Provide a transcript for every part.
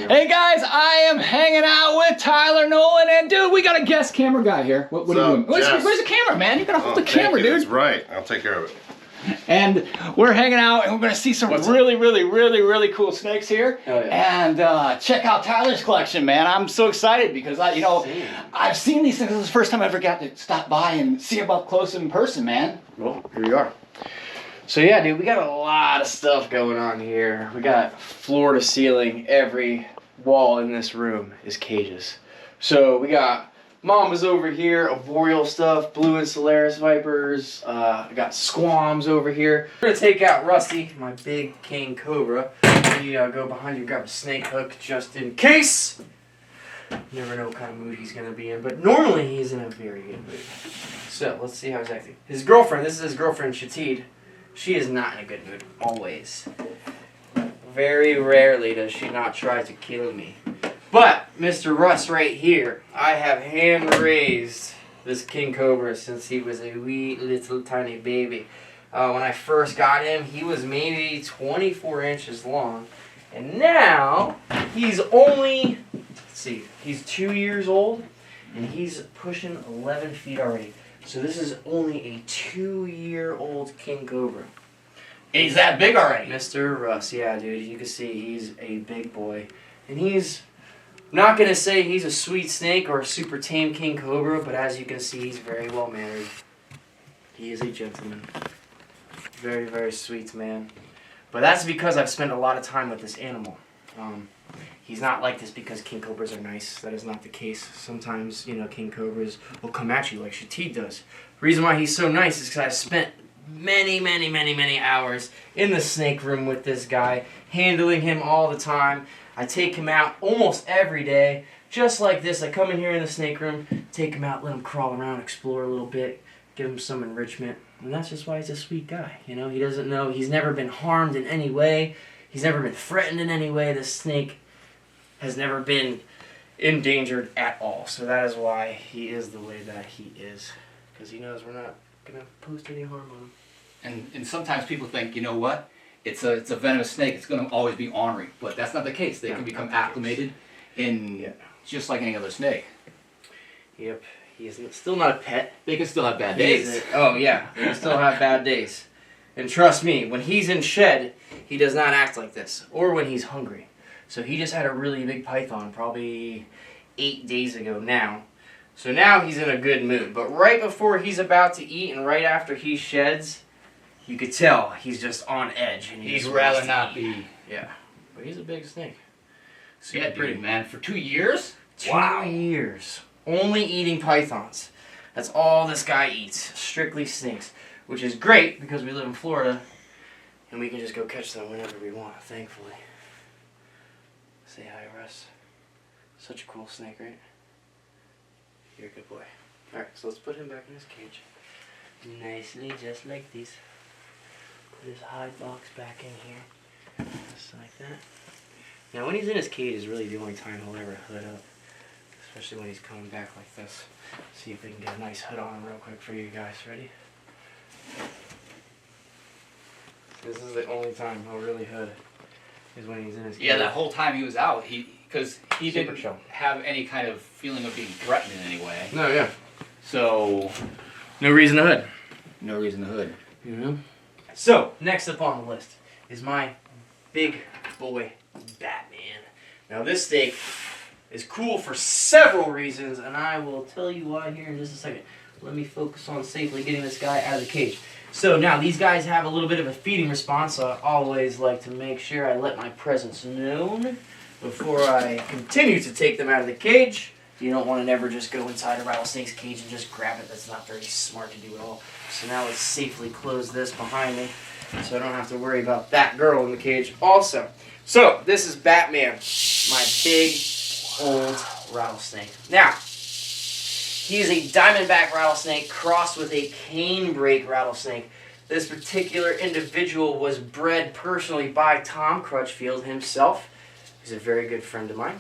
Hey guys, I am hanging out with Tyler Nolan, and dude, we got a guest camera guy here. What are you doing? Where's the camera, man? You gotta hold the camera, dude. That's right. I'll take care of it. And we're hanging out, and we're gonna see some really cool snakes here. Oh, yeah. And check out Tyler's collection, man. I'm so excited because I've seen these things. This is the first time I ever got to stop by and see them up close in person, man. Well, here we are. So yeah, dude, we got a lot of stuff going on here. We got floor to ceiling. Every wall in this room is cages. So we got Mama's over here, arboreal stuff, blue and Solaris Vipers. I got squams over here. We're gonna take out Rusty, my big King Cobra. We go behind you and grab a snake hook just in case. Never know what kind of mood he's gonna be in, but normally he's in a very good mood. So let's see how he's acting. His girlfriend, this is his girlfriend Shatid. She is not in a good mood, always. Very rarely does she not try to kill me. But, Mr. Russ right here, I have hand-raised this King Cobra since he was a wee little tiny baby. When I first got him, he was maybe 24 inches long. And now, he's only, let's see, he's 2 years old, and he's pushing 11 feet already. So this is only a 2-year-old King Cobra. He's that big already. Mr. Russ, yeah, dude, you can see he's a big boy. And he's, I'm not going to say he's a sweet snake or a super tame King Cobra, but as you can see, he's very well mannered. He is a gentleman. Very, very sweet man. But that's because I've spent a lot of time with this animal. He's not like this because King Cobras are nice. That is not the case. Sometimes, you know, King Cobras will come at you like Shatid does. The reason why he's so nice is because I've spent many hours in the snake room with this guy, handling him all the time. I take him out almost every day, just like this. I come in here in the snake room, take him out, let him crawl around, explore a little bit, give him some enrichment. And that's just why he's a sweet guy. You know, he doesn't know, he's never been harmed in any way. He's never been threatened in any way. This snake has never been endangered at all. So that is why he is the way that he is. Because he knows we're not going to post any harm on him. And sometimes people think, you know what? It's a venomous snake. It's going to always be ornery. But that's not the case. They can become acclimated in just like any other snake. Yep. He is still not a pet. They can still have bad days. Oh, yeah. They can still have bad days. And trust me, when he's in shed, he does not act like this. Or when he's hungry. So he just had a really big python probably 8 days ago now. So now he's in a good mood. But right before he's about to eat and right after he sheds, you could tell he's just on edge. And He'd rather not be. Yeah. But he's a big snake. Yeah, pretty man. For 2 years? 2 years. Only eating pythons. That's all this guy eats. Strictly snakes. Which is great because we live in Florida and we can just go catch them whenever we want, thankfully. Say hi, Russ. Such a cool snake, right? You're a good boy. Alright, so let's put him back in his cage. Nicely, just like this. Put his hide box back in here. Just like that. Now, when he's in his cage is really the only time he'll ever hood up. Especially when he's coming back like this. See if we can get a nice hood on him real quick for you guys. Ready? This is the only time he'll really hood. Is when he's in his cage. Yeah, that whole time he was out, because he didn't chill. have any kind of feeling of being threatened in any way. No, yeah. So, no reason to hood. no reason to hood. You know? So, next up on the list is my big boy, Batman. Now, this snake is cool for several reasons, and I will tell you why here in just a second. Let me focus on safely getting this guy out of the cage. So now, these guys have a little bit of a feeding response, so I always like to make sure I let my presence known before I continue to take them out of the cage. You don't want to never just go inside a rattlesnake's cage and just grab it. That's not very smart to do at all. So now let's safely close this behind me so I don't have to worry about that girl in the cage also. So, this is Batman, my big old rattlesnake. Now, he is a diamondback rattlesnake crossed with a canebrake rattlesnake. This particular individual was bred personally by Tom Crutchfield himself. He's a very good friend of mine.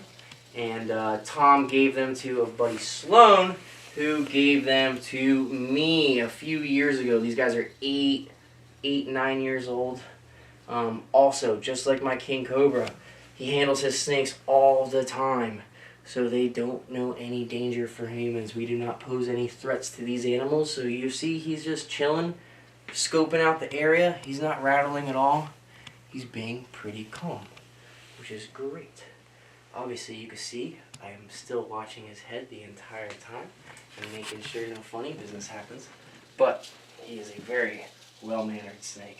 And Tom gave them to a buddy Sloan, who gave them to me a few years ago. These guys are 9 years old. Also, just like my King Cobra, He handles his snakes all the time, so they don't know any danger for humans. We do not pose any threats to these animals. So you see he's just chilling, scoping out the area. He's not rattling at all. He's being pretty calm, which is great. Obviously, you can see I am still watching his head the entire time and making sure no funny business happens. But he is a very well-mannered snake.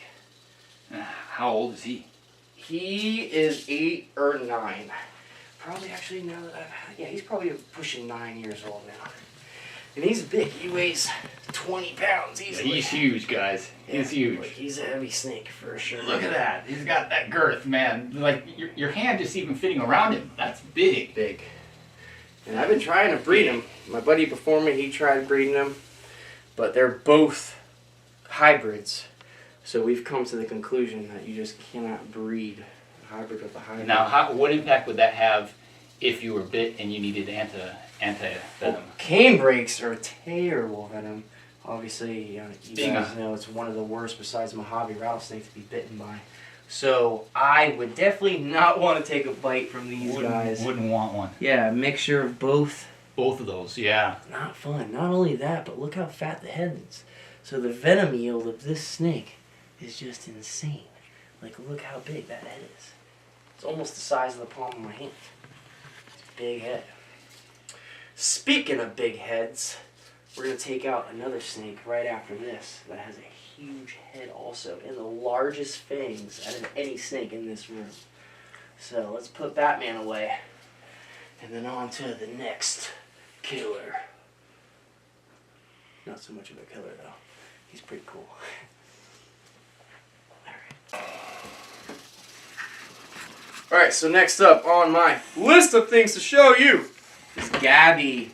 How old is he? He is 8 or 9. Probably actually now that yeah, he's probably pushing 9 years old now. And he's big. He weighs 20 pounds easily. He's huge, guys. He's huge. Like, he's a heavy snake for sure. Look at that. He's got that girth, man. Like, your hand just even fitting around him. That's big. Big. And I've been trying to breed him. My buddy before me, he tried breeding them. But they're both hybrids. So we've come to the conclusion that you just cannot breed a hybrid with a hybrid. Now, what impact would that have if you were bit and you needed anti-venom? Well, cane breaks are terrible venom. Obviously, you Being guys know it's one of the worst besides Mojave rattlesnake to be bitten by. So I would definitely not want to take a bite from these guys. Wouldn't want one. Yeah, a mixture of both. Both of those, yeah. Not fun. Not only that, but look how fat the head is. So the venom yield of this snake is just insane. Like, look how big that head is. It's almost the size of the palm of my hand. It's a big head. Speaking of big heads, we're going to take out another snake right after this that has a huge head also and the largest fangs out of any snake in this room. So let's put Batman away and then on to the next killer. Not so much of a killer though. He's pretty cool. Alright, so next up on my list of things to show you is Gabby,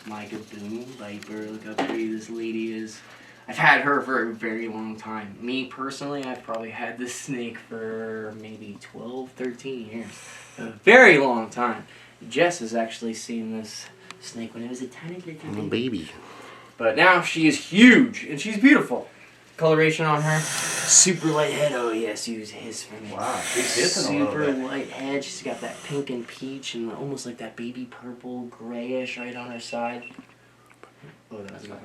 my Gagoon Viper. Look how pretty this lady is. I've had her for a very long time. Me personally, I've probably had this snake for maybe 12, 13 years. A very long time. Jess has actually seen this snake when it was a tiny little baby. But now she is huge and she's beautiful. Coloration on her, super light head. Oh yes, use his for me. Wow, she's hissing a little super bit. light head. She's got that pink and peach and almost like that baby purple, grayish right on her side. Oh, that's good.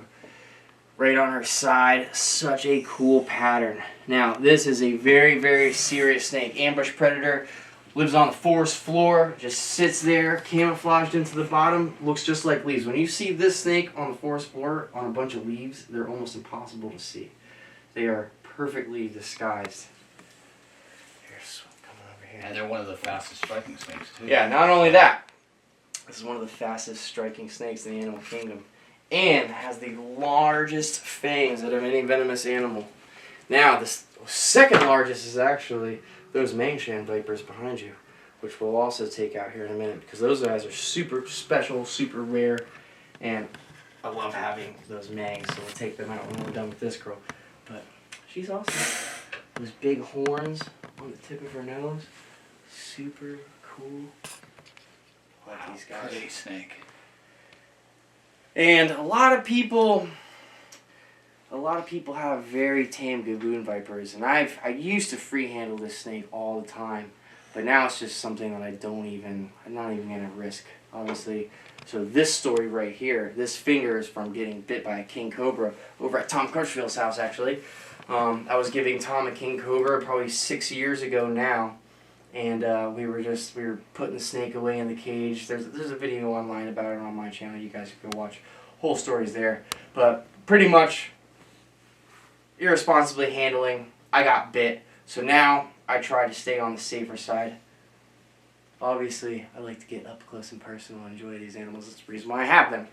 Right on her side, such a cool pattern. Now, this is a very, very serious snake. Ambush predator, lives on the forest floor, just sits there, camouflaged into the bottom, looks just like leaves. When you see this snake on the forest floor on a bunch of leaves, they're almost impossible to see. They are perfectly disguised. Here's coming over here. And they're one of the fastest striking snakes, too. Yeah, not only that, this is one of the fastest striking snakes in the animal kingdom. And has the largest fangs out of any venomous animal. Now, the second largest is actually those Mingshan Vipers behind you, which we'll also take out here in a minute, because those guys are super special, super rare, and I love having those Mangs, so we'll take them out when we're done with this girl. But she's awesome. Those big horns on the tip of her nose, super cool. Love these guys. Pretty snake. And a lot of people have very tame Gagoon Vipers, and I used to free handle this snake all the time, but now it's just something that I'm not even gonna risk, honestly. So this story right here, this finger is from getting bit by a King Cobra over at Tom Crutchfield's house, actually. I was giving Tom a King Cobra probably 6 years ago now, and we were putting the snake away in the cage. There's a video online about it on my channel. You guys can go watch. Whole story's there. But pretty much irresponsibly handling, I got bit. So now I try to stay on the safer side. Obviously, I like to get up close and personal and enjoy these animals. That's the reason why I have them.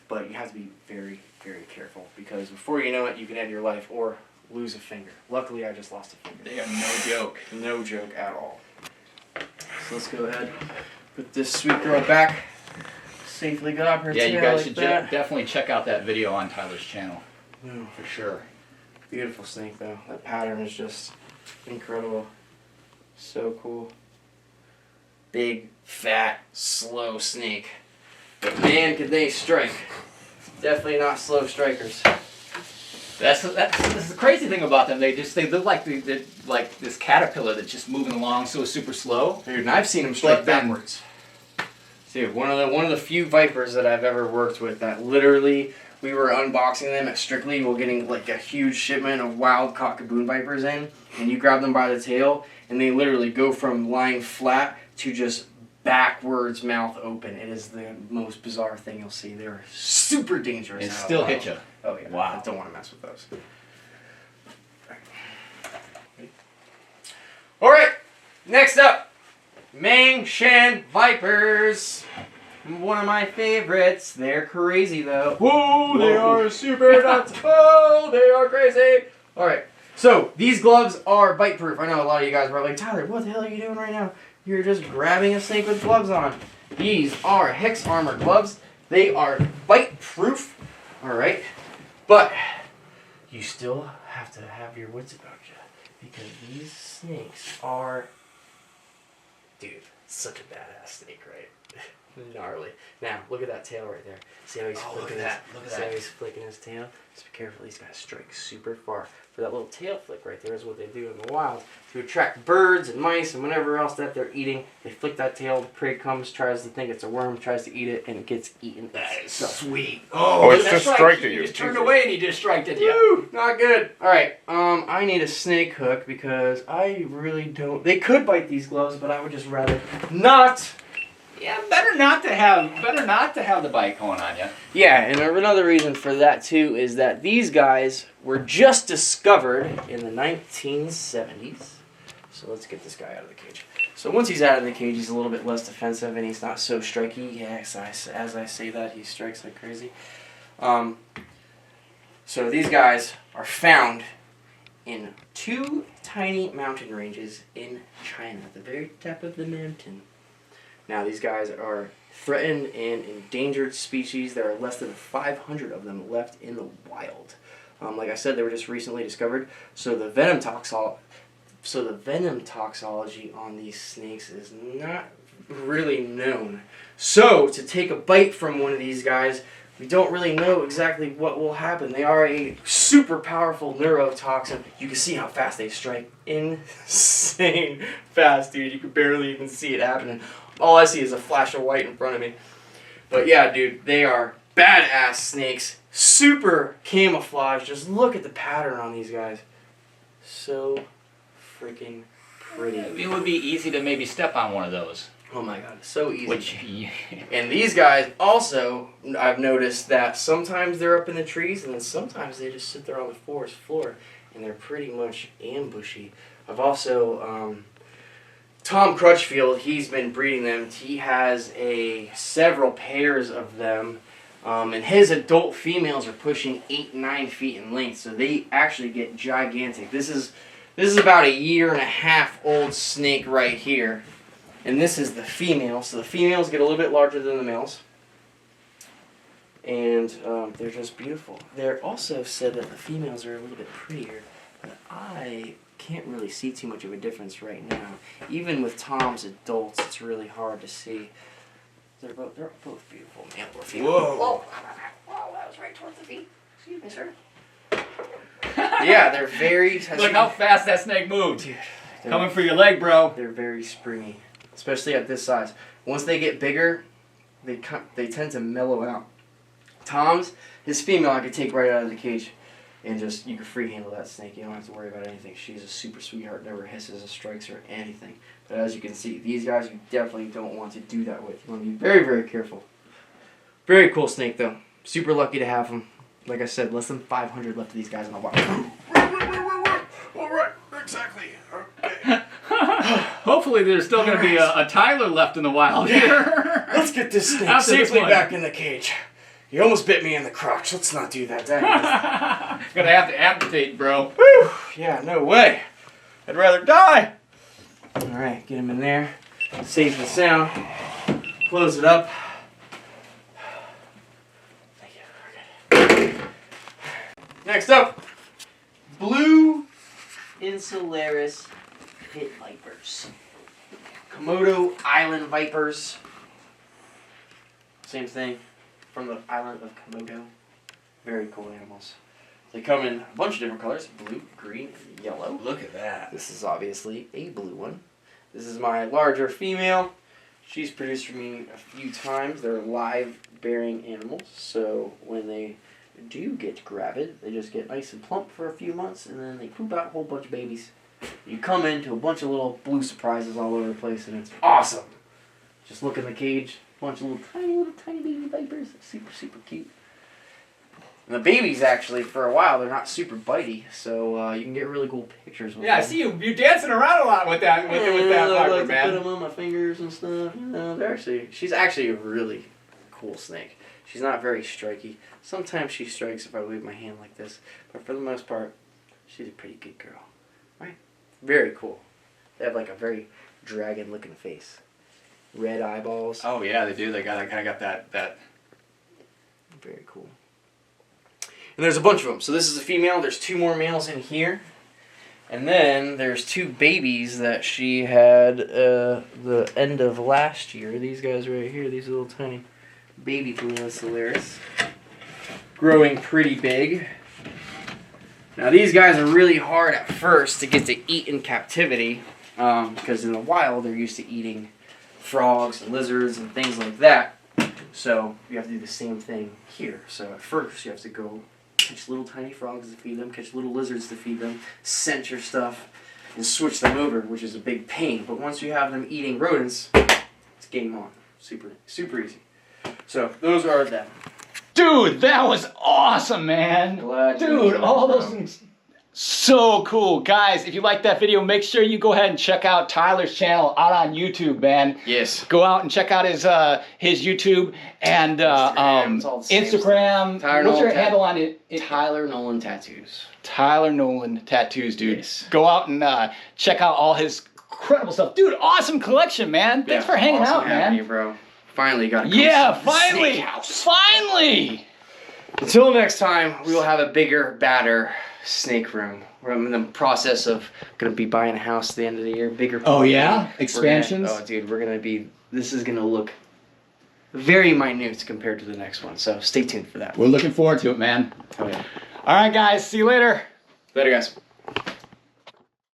But you have to be very, very careful, because before you know it, you can end your life or lose a finger. Luckily, I just lost a finger. They are no joke. No joke at all. So let's go ahead, put this sweet girl back. Safely got up her Yeah, tail you guys like should that. definitely check out that video on Tyler's channel. Yeah. For sure. Beautiful snake though. That pattern is just incredible. So cool. Big, fat, slow snake. But man, could they strike. Definitely not slow strikers. That's the crazy thing about them. They look like they're like this caterpillar that's just moving along so super slow. Dude, and I've seen them strike But then- backwards. Dude, one of the few Vipers that I've ever worked with that literally we were unboxing them at Strictly. We're getting like a huge shipment of wild Cockapoon Vipers in, and you grab them by the tail, and they literally go from lying flat to just backwards, mouth open. It is the most bizarre thing you'll see. They're super dangerous. And still hit you. Oh yeah. Wow. I don't want to mess with those. All right. Next up, Mingshan Vipers. One of my favorites. They're crazy though. Whoa, they are super nuts. Oh, they are crazy. All right. So these gloves are bite proof. I know a lot of you guys were like, Tyler, what the hell are you doing right now? You're just grabbing a snake with gloves on. These are Hex Armor gloves. They are bite proof. All right. But you still have to have your wits about you because these snakes are, dude, such a badass snake, right? Gnarly. Now, look at that tail right there. See how he's flicking See how he's flicking his tail? Just be careful, these guys strike super far. For that little tail flick right there is what they do in the wild to attract birds and mice and whatever else that they're eating. They flick that tail, the prey comes, tries to think it's a worm, tries to eat it, and it gets eaten. That is So sweet. Oh, it's that's just strike at He you. just turned away and he just striked at you. Woo, not good. All right, I need a snake hook because I really don't. They could bite these gloves, but I would just rather not. Yeah, better not to have the bite going on you. Yeah, and another reason for that too is that these guys were just discovered in the 1970s. So let's get this guy out of the cage. So once he's out of the cage, he's a little bit less defensive and he's not so striky. Yes, as I say that, he strikes like crazy. So these guys are found in 2 tiny mountain ranges in China, at the very top of the mountain. Now these guys are threatened and endangered species. There are less than 500 of them left in the wild. Like I said, they were just recently discovered. So the venom toxology on these snakes is not really known. So to take a bite from one of these guys, we don't really know exactly what will happen. They are a super powerful neurotoxin. You can see how fast they strike. Insane fast, dude. You can barely even see it happening. All I see is a flash of white in front of me. But yeah, dude, they are badass snakes. Super camouflage. Just look at the pattern on these guys. So freaking pretty. It would be easy to maybe step on one of those. Oh my god, so easy. Which, And these guys also, I've noticed that sometimes they're up in the trees and then sometimes they just sit there on the forest floor and they're pretty much ambushy. I've also, Tom Crutchfield, he's been breeding them. He has several pairs of them. And his adult females are pushing 8-9 feet in length, so they actually get gigantic. This is about 1.5 years old snake right here. And this is the female, so the females get a little bit larger than the males. And they're just beautiful. They're also said that the females are a little bit prettier, but I can't really see too much of a difference right now. Even with Tom's adults, it's really hard to see. They're both beautiful, male or female. Whoa. Whoa, that was right towards the feet. Excuse me, sir. Yeah, they're very... look how fast that snake moved. Dude, Coming for your leg, bro. they're very springy, especially at this size. Once they get bigger, they tend to mellow out. Tom's, his female, I could take right out of the cage, and just you can free handle that snake. You don't have to worry about anything. She's a super sweetheart, never hisses or strikes or anything. But as you can see, these guys you definitely don't want to do that with. You want to be very, very careful. Very cool snake though. Super lucky to have them. Like I said, less than 500 left of these guys in the wild. Alright, exactly. Okay. Hopefully there's still going to be a Tyler left in the wild here. Let's get this snake After this safely one. back in the cage. You almost bit me in the crotch. Let's not do that. Gonna have to amputate, bro. Whew. Yeah, no way. I'd rather die. Alright, get him in there. Safe and sound. Close it up. Thank you. We're good. Next up, blue Insularis pit vipers. Komodo island vipers. Same thing from the island of Komodo. Very cool animals. They come in a bunch of different colors: blue, green, and yellow. Look at that. This is obviously a blue one. This is my larger female. She's produced for me a few times. They're live-bearing animals, so when they do get gravid, they just get nice and plump for a few months, and then they poop out a whole bunch of babies. You come into a bunch of little blue surprises all over the place, and it's awesome. Just look in the cage, a bunch of little tiny baby vipers. Super, super cute. And the babies, actually, for a while, they're not super bitey, so you can get really cool pictures with them. Yeah, I see you dancing around a lot with that with that I Viper, like to man. put them on my fingers and stuff. You know, she's actually a really cool snake. She's not very striky. Sometimes she strikes if I wave my hand like this, but for the most part, she's a pretty good girl. Right? Very cool. They have like a very dragon-looking face. Red eyeballs. Oh yeah, they do. They kind of got that. Very cool. And there's a bunch of them. So this is a female. There's 2 more males in here. And then there's 2 babies that she had the end of last year. These guys right here, these little tiny baby Solaris. Growing pretty big. Now these guys are really hard at first to get to eat in captivity. Because in the wild they're used to eating frogs and lizards and things like that. So you have to do the same thing here. So at first you have to go catch little tiny frogs to feed them, catch little lizards to feed them, scent your stuff, and switch them over, which is a big pain. But once you have them eating rodents, it's game on. Super, super easy. So those are them. Dude, that was awesome, man. Glad you Dude, enjoyed all it, those bro. things. So cool. Guys, if you like that video, make sure you go ahead and check out Tyler's channel out on YouTube, man. Yes. Go out and check out his YouTube and It's all the same Instagram. Tyler What's your Nolan handle on it? Tyler Nolan Tattoos. Tyler Nolan Tattoos, dude. Yes. Go out and check out all his incredible stuff. Dude, awesome collection, man. Thanks for hanging awesome out, having man. you, bro. Finally got to come Yeah, see the finally. snake house. Finally. Until next time, we will have a bigger, badder snake room. We're in the process of gonna be buying a house at the end of the year, bigger. Oh, yeah? We're gonna- Expansions? Oh, dude, this is gonna look very minute compared to the next one. So stay tuned for that. We're looking forward to it, man. Oh yeah. All right, guys. See you later. Later, guys.